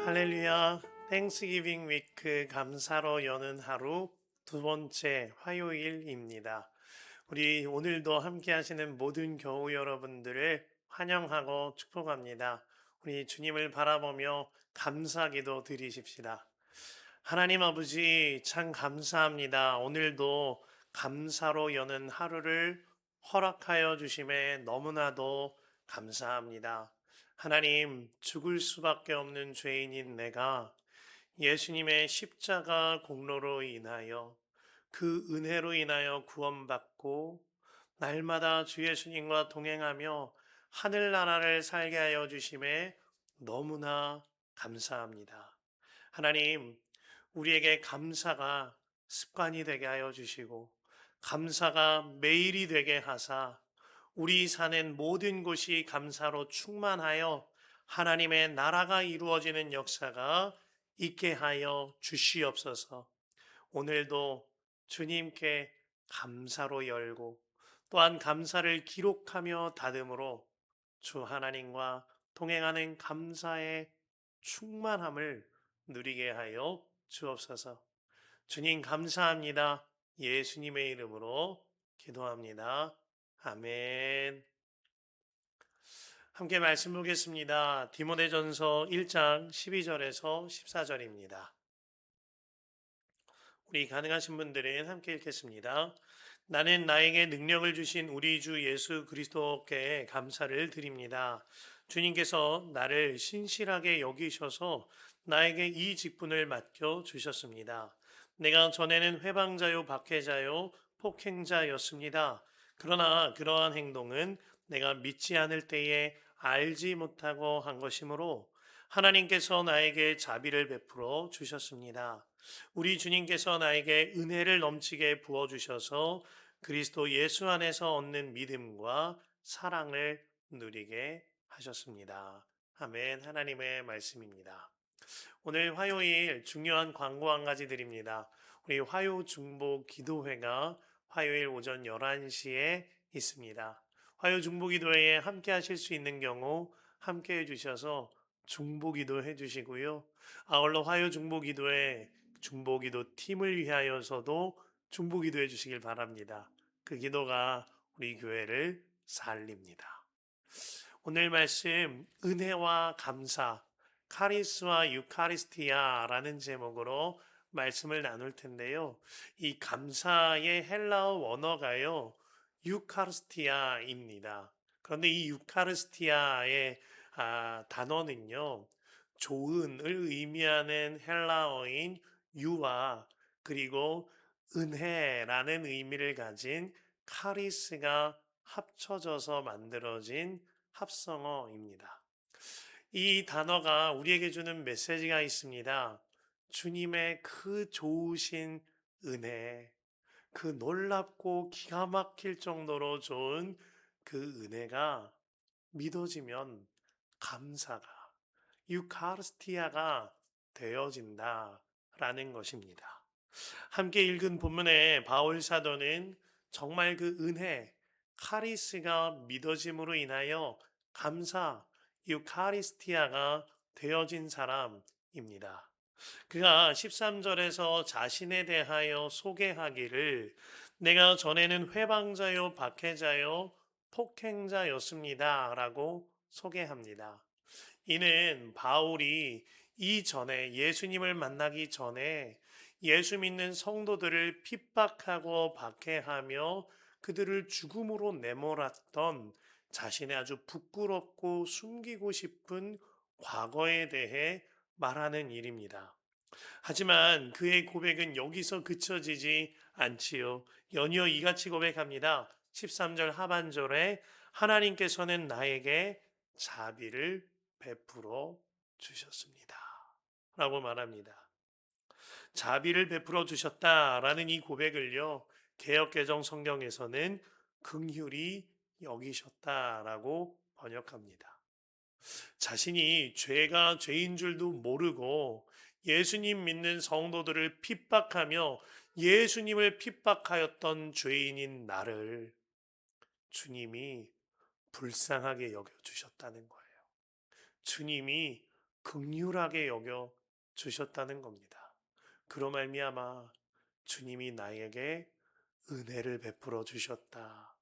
할렐루야. 땡스기빙 위크 감사로 여는 하루 두 번째 화요일입니다. 우리 오늘도 함께 하시는 모든 교우 여러분들을 환영하고 축복합니다. 우리 주님을 바라보며 감사기도 드리십시다. 하나님 아버지 참 감사합니다. 오늘도 감사로 여는 하루를 허락하여 주심에 너무나도 감사합니다. 하나님, 죽을 수밖에 없는 죄인인 내가 예수님의 십자가 공로로 인하여 그 은혜로 인하여 구원받고 날마다 주 예수님과 동행하며 하늘나라를 살게 하여 주심에 너무나 감사합니다. 하나님, 우리에게 감사가 습관이 되게 하여 주시고 감사가 매일이 되게 하사 우리 사는 모든 곳이 감사로 충만하여 하나님의 나라가 이루어지는 역사가 있게 하여 주시옵소서. 오늘도 주님께 감사로 열고 또한 감사를 기록하며 다듬으로 주 하나님과 동행하는 감사의 충만함을 누리게 하여 주옵소서. 주님 감사합니다. 예수님의 이름으로 기도합니다. 아멘. 함께 말씀 보겠습니다. 디모데전서 1장 12절에서 14절입니다. 우리 가능하신 분들은 함께 읽겠습니다. 나는 나에게 능력을 주신 우리 주 예수 그리스도께 감사를 드립니다. 주님께서 나를 신실하게 여기셔서 나에게 이 직분을 맡겨 주셨습니다. 내가 전에는 회방자요, 박해자요, 폭행자였습니다. 그러나 그러한 행동은 내가 믿지 않을 때에 알지 못하고 한 것이므로 하나님께서 나에게 자비를 베풀어 주셨습니다. 우리 주님께서 나에게 은혜를 넘치게 부어주셔서 그리스도 예수 안에서 얻는 믿음과 사랑을 누리게 하셨습니다. 아멘. 하나님의 말씀입니다. 오늘 화요일 중요한 광고 한 가지 드립니다. 우리 화요 중보 기도회가 화요일 오전 11시에 있습니다. 화요 중보 기도회에 함께 하실 수 있는 경우 함께 해주셔서 중보 기도 해주시고요. 아울러 화요 중보 기도회 중보 기도 팀을 위하여서도 중보 기도 해주시길 바랍니다. 그 기도가 우리 교회를 살립니다. 오늘 말씀 은혜와 감사 카리스와 유카리스티아라는 제목으로 말씀을 나눌 텐데요. 이 감사의 헬라어 원어가요. 유카리스티아입니다. 그런데 이 유카리스티아의 단어는요. 좋은을 의미하는 헬라어인 유와 그리고 은혜라는 의미를 가진 카리스가 합쳐져서 만들어진 합성어입니다. 이 단어가 우리에게 주는 메시지가 있습니다. 주님의 그 좋으신 은혜, 그 놀랍고 기가 막힐 정도로 좋은 그 은혜가 믿어지면 감사가, 유카르스티아가 되어진다라는 것입니다. 함께 읽은 본문의 바울 사도는 정말 그 은혜, 카리스가 믿어짐으로 인하여 감사, 유카리스티아가 되어진 사람입니다. 그가 13절에서 자신에 대하여 소개하기를 내가 전에는 회방자요, 박해자요, 폭행자였습니다. 라고 소개합니다. 이는 바울이 이전에 예수님을 만나기 전에 예수 믿는 성도들을 핍박하고 박해하며 그들을 죽음으로 내몰았던 자신의 아주 부끄럽고 숨기고 싶은 과거에 대해 말하는 일입니다. 하지만 그의 고백은 여기서 그쳐지지 않지요. 연이어 이같이 고백합니다. 13절 하반절에 하나님께서는 나에게 자비를 베풀어 주셨습니다. 라고 말합니다. 자비를 베풀어 주셨다라는 이 고백을요. 개역개정 성경에서는 긍휼히 여기셨다라고 번역합니다. 자신이 죄가 죄인 줄도 모르고 예수님 믿는 성도들을 핍박하며 예수님을 핍박하였던 죄인인 나를 주님이 불쌍하게 여겨주셨다는 거예요. 주님이 긍휼하게 여겨 주셨다는 겁니다. 그로 말미암아 주님이 나에게 은혜를 베풀어 주셨다.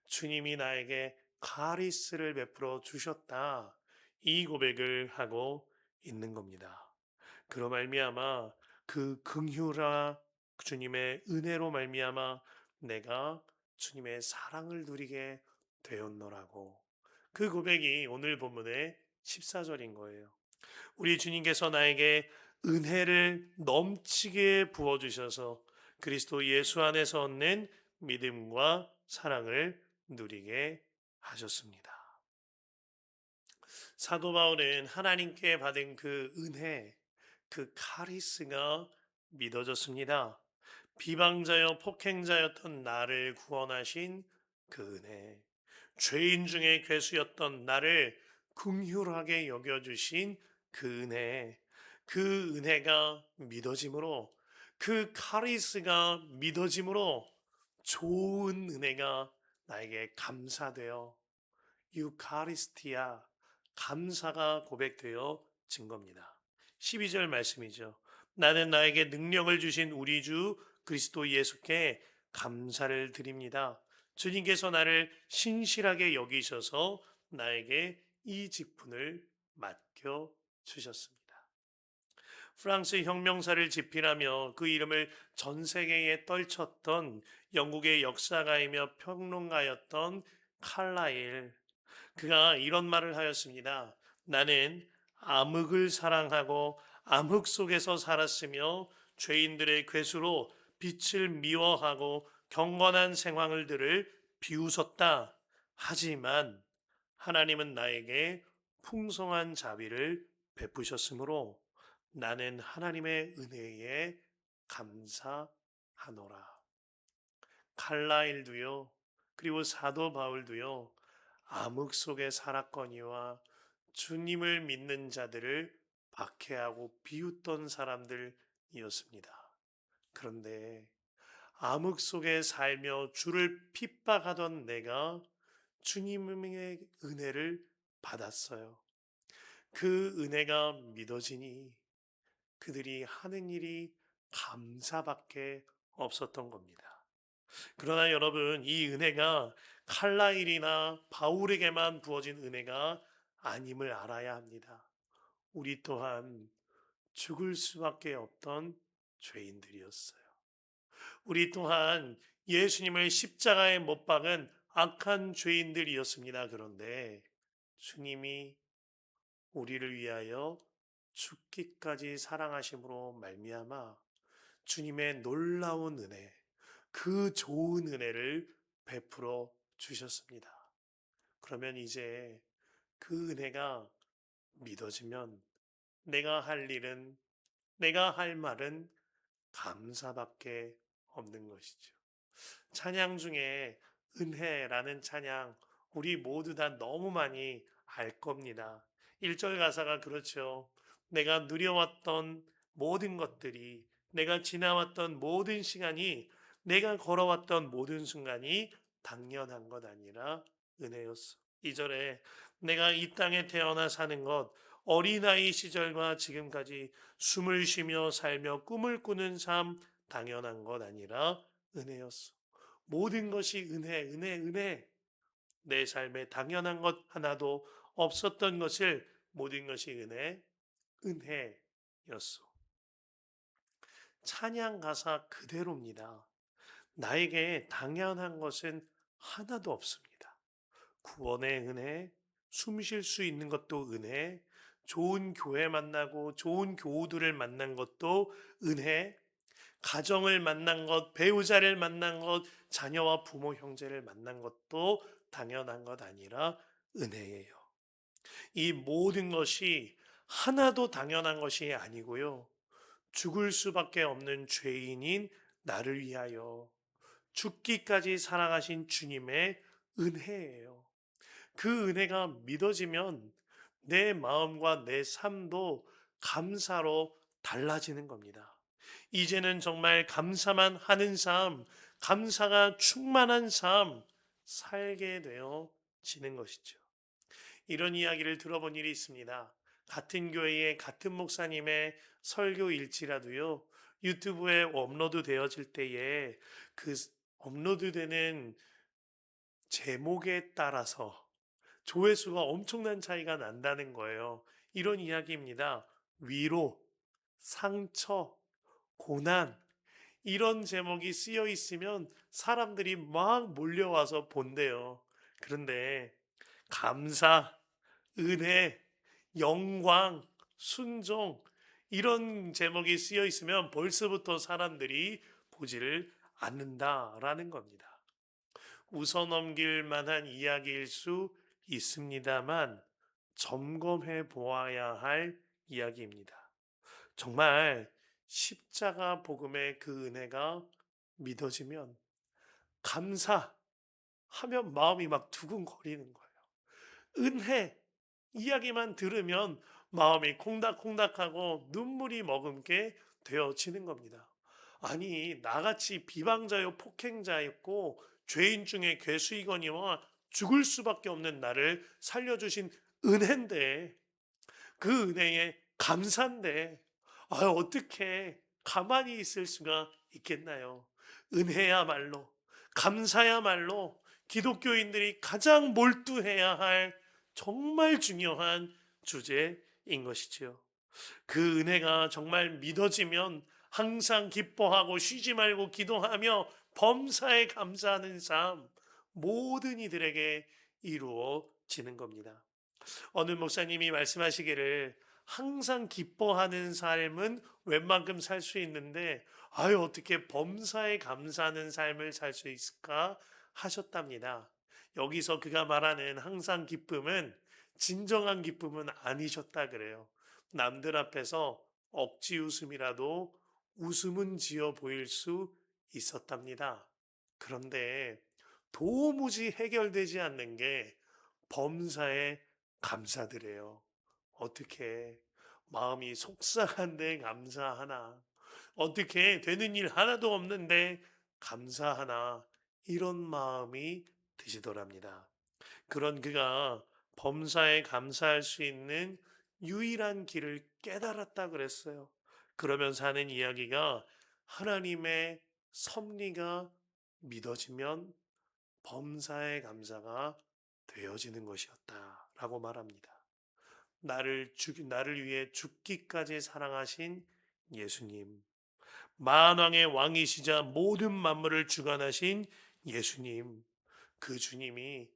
주님이 나에게 카리스를 베풀어 주셨다. 이 고백을 하고 있는 겁니다. 그로 말미암아 그 긍휼과 주님의 은혜로 말미암아 내가 주님의 사랑을 누리게 되었노라고. 그 고백이 오늘 본문의 14절인 거예요. 우리 주님께서 나에게 은혜를 넘치게 부어주셔서 그리스도 예수 안에서 얻는 믿음과 사랑을 누리게 하셨습니다. 사도 바울은 하나님께 받은 그 은혜, 그 카리스가 믿어졌습니다. 비방자여 폭행자였던 나를 구원하신 그 은혜, 죄인 중에 괴수였던 나를 긍휼하게 여겨주신 그 은혜, 그 은혜가 믿어짐으로, 그 카리스가 믿어짐으로 좋은 은혜가 나에게 감사되어 유카리스티아 감사가 고백되어 진 겁니다. 12절 말씀이죠. 나는 나에게 능력을 주신 우리 주 그리스도 예수께 감사를 드립니다. 주님께서 나를 신실하게 여기셔서 나에게 이 직분을 맡겨 주셨습니다. 프랑스 혁명사를 집필하며 그 이름을 전 세계에 떨쳤던 영국의 역사가이며 평론가였던 칼라일, 그가 이런 말을 하였습니다. 나는 암흑을 사랑하고 암흑 속에서 살았으며 죄인들의 괴수로 빛을 미워하고 경건한 생활들을 비웃었다. 하지만 하나님은 나에게 풍성한 자비를 베푸셨으므로 나는 하나님의 은혜에 감사하노라. 칼라일도요, 그리고 사도 바울도요, 암흑 속에 살았거니와 주님을 믿는 자들을 박해하고 비웃던 사람들이었습니다. 그런데 암흑 속에 살며 주를 핍박하던 내가 주님의 은혜를 받았어요. 그 은혜가 믿어지니 그들이 하는 일이 감사밖에 없었던 겁니다. 그러나 여러분, 이 은혜가 칼라일이나 바울에게만 부어진 은혜가 아님을 알아야 합니다. 우리 또한 죽을 수밖에 없던 죄인들이었어요. 우리 또한 예수님을 십자가에 못 박은 악한 죄인들이었습니다. 그런데 주님이 우리를 위하여 죽기까지 사랑하심으로 말미암아 주님의 놀라운 은혜, 그 좋은 은혜를 베풀어 주셨습니다. 그러면 이제 그 은혜가 믿어지면 내가 할 일은, 내가 할 말은 감사밖에 없는 것이죠. 찬양 중에 은혜라는 찬양 우리 모두 다 너무 많이 알 겁니다. 1절 가사가 그렇죠. 내가 누려왔던 모든 것들이, 내가 지나왔던 모든 시간이, 내가 걸어왔던 모든 순간이 당연한 것 아니라 은혜였어. 2절에 내가 이 땅에 태어나 사는 것, 어린아이 시절과 지금까지 숨을 쉬며 살며 꿈을 꾸는 삶 당연한 것 아니라 은혜였어. 모든 것이 은혜, 은혜, 은혜. 내 삶에 당연한 것 하나도 없었던 것을 모든 것이 은혜, 은혜였어. 찬양 가사 그대로입니다. 나에게 당연한 것은 하나도 없습니다. 구원의 은혜, 숨 쉴 수 있는 것도 은혜, 좋은 교회 만나고 좋은 교우들을 만난 것도 은혜, 가정을 만난 것, 배우자를 만난 것, 자녀와 부모 형제를 만난 것도 당연한 것 아니라 은혜예요. 이 모든 것이 하나도 당연한 것이 아니고요. 죽을 수밖에 없는 죄인인 나를 위하여 죽기까지 사랑하신 주님의 은혜예요. 그 은혜가 믿어지면 내 마음과 내 삶도 감사로 달라지는 겁니다. 이제는 정말 감사만 하는 삶, 감사가 충만한 삶 살게 되어지는 것이죠. 이런 이야기를 들어본 일이 있습니다. 같은 교회의 같은 목사님의 설교일지라도요, 유튜브에 업로드 되어질 때에 그 업로드되는 제목에 따라서 조회수가 엄청난 차이가 난다는 거예요. 이런 이야기입니다. 위로, 상처, 고난, 이런 제목이 쓰여 있으면 사람들이 막 몰려와서 본대요. 그런데 감사, 은혜, 영광, 순종, 이런 제목이 쓰여 있으면 벌써부터 사람들이 보지를 않는다라는 겁니다. 웃어넘길 만한 이야기일 수 있습니다만 점검해 보아야 할 이야기입니다. 정말 십자가 복음의 그 은혜가 믿어지면 감사하면 마음이 막 두근거리는 거예요. 은혜 이야기만 들으면 마음이 콩닥콩닥하고 눈물이 머금게 되어지는 겁니다. 아니, 나같이 비방자요 폭행자였고 죄인 중에 괴수이거니와 죽을 수밖에 없는 나를 살려주신 은혜인데, 그 은혜에 감사인데, 어떻게 가만히 있을 수가 있겠나요? 은혜야말로, 감사야말로 기독교인들이 가장 몰두해야 할 정말 중요한 주제인 것이지요. 그 은혜가 정말 믿어지면 항상 기뻐하고 쉬지 말고 기도하며 범사에 감사하는 삶, 모든 이들에게 이루어지는 겁니다. 어느 목사님이 말씀하시기를 항상 기뻐하는 삶은 웬만큼 살 수 있는데 어떻게 범사에 감사하는 삶을 살 수 있을까 하셨답니다. 여기서 그가 말하는 항상 기쁨은 진정한 기쁨은 아니셨다 그래요. 남들 앞에서 억지 웃음이라도 웃음은 지어 보일 수 있었답니다. 그런데 도무지 해결되지 않는 게 범사에 감사드려요. 어떻게 마음이 속상한데 감사하나? 어떻게 되는 일 하나도 없는데 감사하나? 이런 마음이 드시더랍니다. 그런 그가 범사에 감사할 수 있는 유일한 길을 깨달았다 그랬어요. 그러면서 하는 이야기가 하나님의 섭리가 믿어지면 범사의 감사가 되어지는 것이었다라고 말합니다. 나를 위해 죽기까지 사랑하신 예수님, 만왕의 왕이시자 모든 만물을 주관하신 예수님, 그 주님이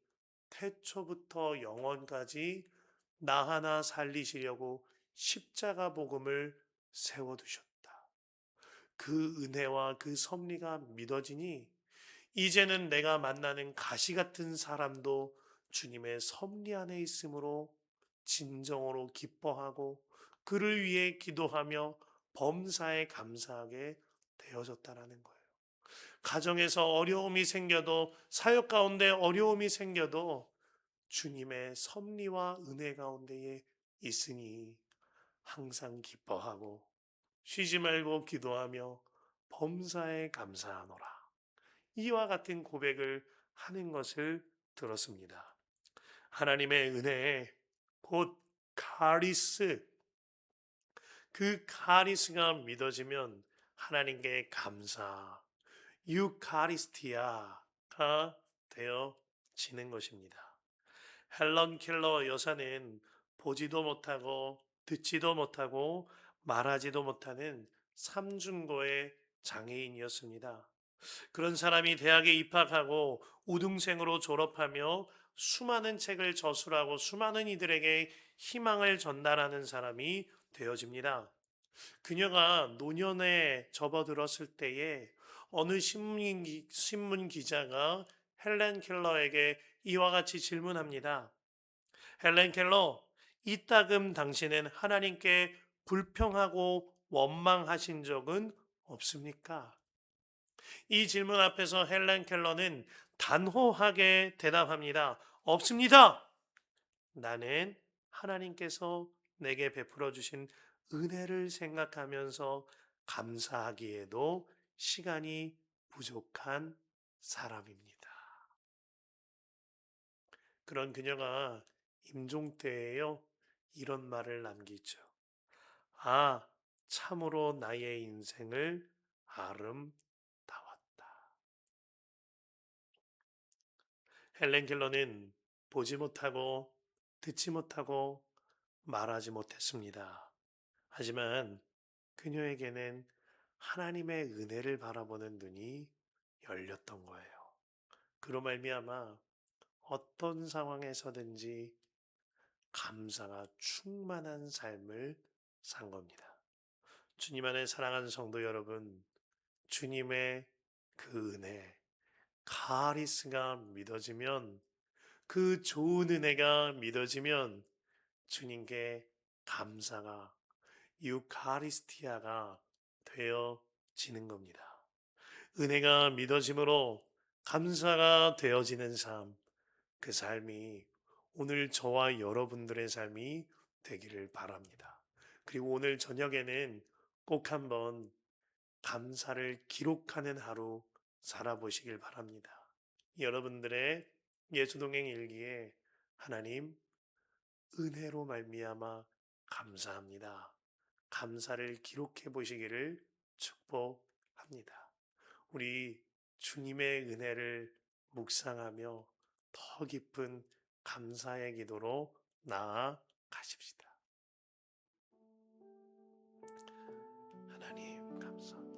태초부터 영원까지 나 하나 살리시려고 십자가 복음을 세워두셨다. 그 은혜와 그 섭리가 믿어지니 이제는 내가 만나는 가시 같은 사람도 주님의 섭리 안에 있으므로 진정으로 기뻐하고 그를 위해 기도하며 범사에 감사하게 되어졌다라는 거예요. 가정에서 어려움이 생겨도 사역 가운데 어려움이 생겨도 주님의 섭리와 은혜 가운데에 있으니 항상 기뻐하고 쉬지 말고 기도하며 범사에 감사하노라. 이와 같은 고백을 하는 것을 들었습니다. 하나님의 은혜, 곧 카리스, 그 카리스가 믿어지면 하나님께 감사, 유카리스티아가 되어지는 것입니다. 헬런 켈러 여사는 보지도 못하고 듣지도 못하고 말하지도 못하는 삼중고의 장애인이었습니다. 그런 사람이 대학에 입학하고 우등생으로 졸업하며 수많은 책을 저술하고 수많은 이들에게 희망을 전달하는 사람이 되어집니다. 그녀가 노년에 접어들었을 때에 어느 신문 기자가 헬렌 켈러에게 이와 같이 질문합니다. 헬렌 켈러, 이따금 당신은 하나님께 불평하고 원망하신 적은 없습니까? 이 질문 앞에서 헬렌 켈러는 단호하게 대답합니다. 없습니다. 나는 하나님께서 내게 베풀어 주신 은혜를 생각하면서 감사하기에도 시간이 부족한 사람입니다. 그런 그녀가 임종 때에요. 이런 말을 남기죠. 아, 참으로 나의 인생을 아름다웠다. 헬렌 켈러는 보지 못하고 듣지 못하고 말하지 못했습니다. 하지만 그녀에게는 하나님의 은혜를 바라보는 눈이 열렸던 거예요. 그로 말미암아 어떤 상황에서든지 감사가 충만한 삶을 산 겁니다. 주님 안에 사랑하는 성도 여러분, 주님의 그 은혜, 카리스가 믿어지면, 그 좋은 은혜가 믿어지면 주님께 감사가 유카리스티아가 되어지는 겁니다. 은혜가 믿어짐으로 감사가 되어지는 삶, 그 삶이 오늘 저와 여러분들의 삶이 되기를 바랍니다. 그리고 오늘 저녁에는 꼭 한번 감사를 기록하는 하루 살아보시길 바랍니다. 여러분들의 예수동행 일기에 하나님 은혜로 말미암아 감사합니다. 감사를 기록해 보시기를 축복합니다. 우리 주님의 은혜를 묵상하며 더 깊은 감사의 기도로 나아가십시다. 하나님 감사합니다.